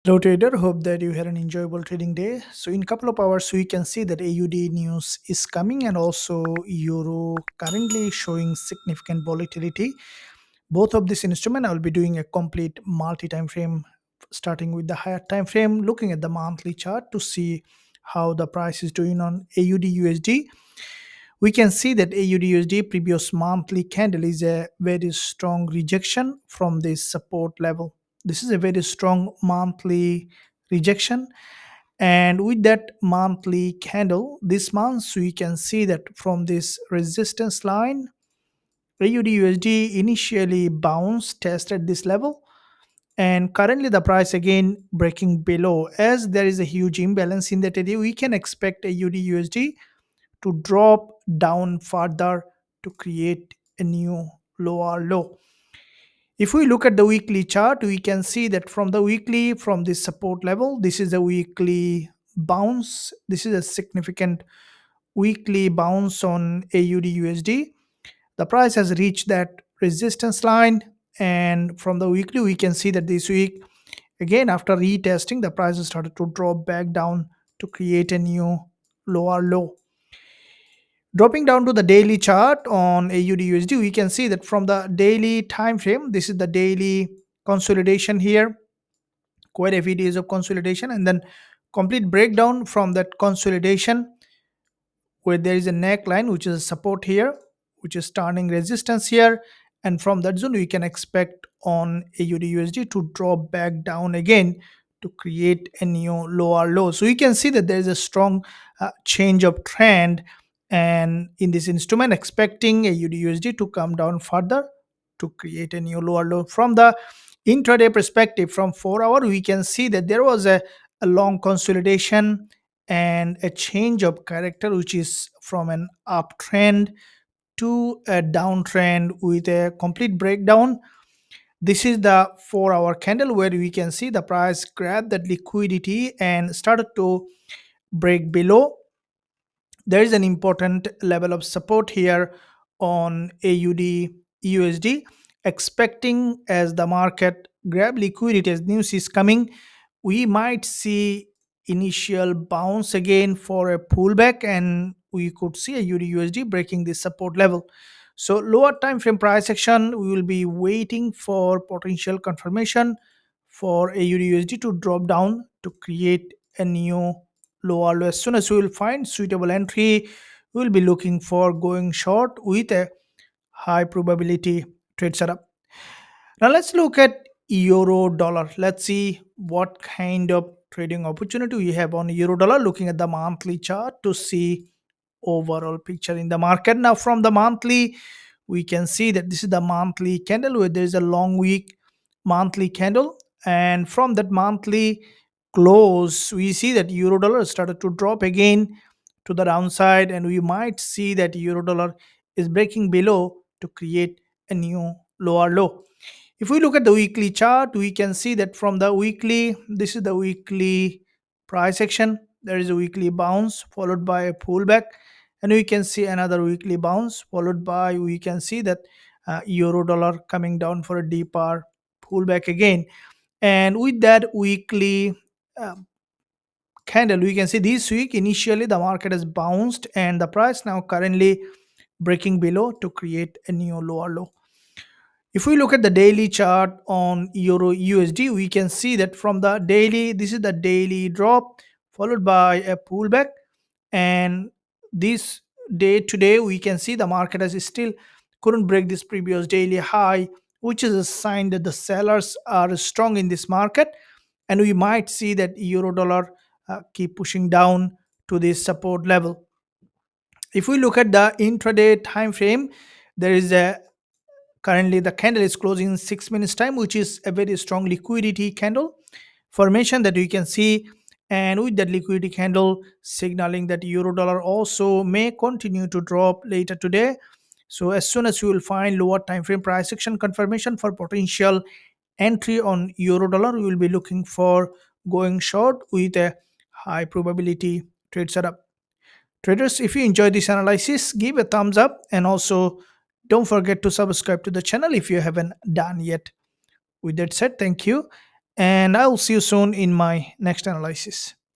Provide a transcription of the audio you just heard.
Hello trader, hope that you had an enjoyable trading day. So in couple of hours we can see that AUD news is coming and also Euro currently showing significant volatility. Both of this instrument I will be doing a complete multi-time frame starting with the higher time frame, looking at the monthly chart to see how the price is doing on AUD USD. We can see that AUD USD previous monthly candle is a very strong rejection from this support level. This is a very strong monthly rejection, and with that monthly candle this month we can see that from this resistance line AUD USD initially bounced tested this level, and currently the price again breaking below. As there is a huge imbalance in that area, we can expect AUD USD to drop down further to create a new lower low. If we look at the weekly chart, we can see that from the weekly, from this support level, this is a weekly bounce. This is a significant weekly bounce on AUD USD. The price has reached that resistance line, and from the weekly, we can see that this week, again, after retesting, the price has started to drop back down to create a new lower low. Dropping down to the daily chart on AUD USD, we can see that from the daily time frame, this is the daily consolidation here, quite a few days of consolidation, and then complete breakdown from that consolidation where there is a neckline, which is a support here, which is turning resistance here, and from that zone, we can expect on AUD USD to drop back down again to create a new lower low. So you can see that there is a strong change of trend, and in this instrument, expecting AUD USD to come down further to create a new lower low. From the intraday perspective, from 4 hour, we can see that there was a long consolidation and a change of character, which is from an uptrend to a downtrend with a complete breakdown. This is the 4 hour candle where we can see the price grab that liquidity and started to break below. There is an important level of support here on AUD USD, expecting as the market grab liquidity as news is coming, we might see initial bounce again for a pullback, and we could see a USD breaking this support level. So lower time frame price action, we will be waiting for potential confirmation for a USD to drop down to create a new lower low. As soon as we will find suitable entry, we will be looking for going short with a high probability trade setup. Now let's look at euro dollar. Let's see what kind of trading opportunity we have on euro dollar, looking at the monthly chart to see overall picture in the market. Now from the monthly, we can see that this is the monthly candle where there is a long week monthly candle, and from that monthly close we see that euro dollar started to drop again to the downside, and we might see that euro dollar is breaking below to create a new lower low. If we look at the weekly chart, we can see that from the weekly, this is the weekly price action. There is a weekly bounce followed by a pullback, and we can see another weekly bounce followed by, we can see that euro dollar coming down for a deeper pullback again. And with that weekly uh, candle, we can see this week initially the market has bounced and the price now currently breaking below to create a new lower low. If we look at the daily chart on Euro USD, we can see that from the daily, this is the daily drop followed by a pullback. And this day today, we can see the market has still couldn't break this previous daily high, which is a sign that the sellers are strong in this market. And we might see that euro dollar keep pushing down to this support level. If we look at the intraday time frame, there is a currently the candle is closing in 6 minutes time, which is a very strong liquidity candle formation that you can see, and with that liquidity candle signaling that euro dollar also may continue to drop later today. So as soon as you will find lower time frame price action confirmation for potential entry on euro dollar, we will be looking for going short with a high probability trade setup. Traders, if you enjoyed this analysis, give a thumbs up, and also don't forget to subscribe to the channel if you haven't done yet. With that said, thank you And I'll see you soon in my next analysis.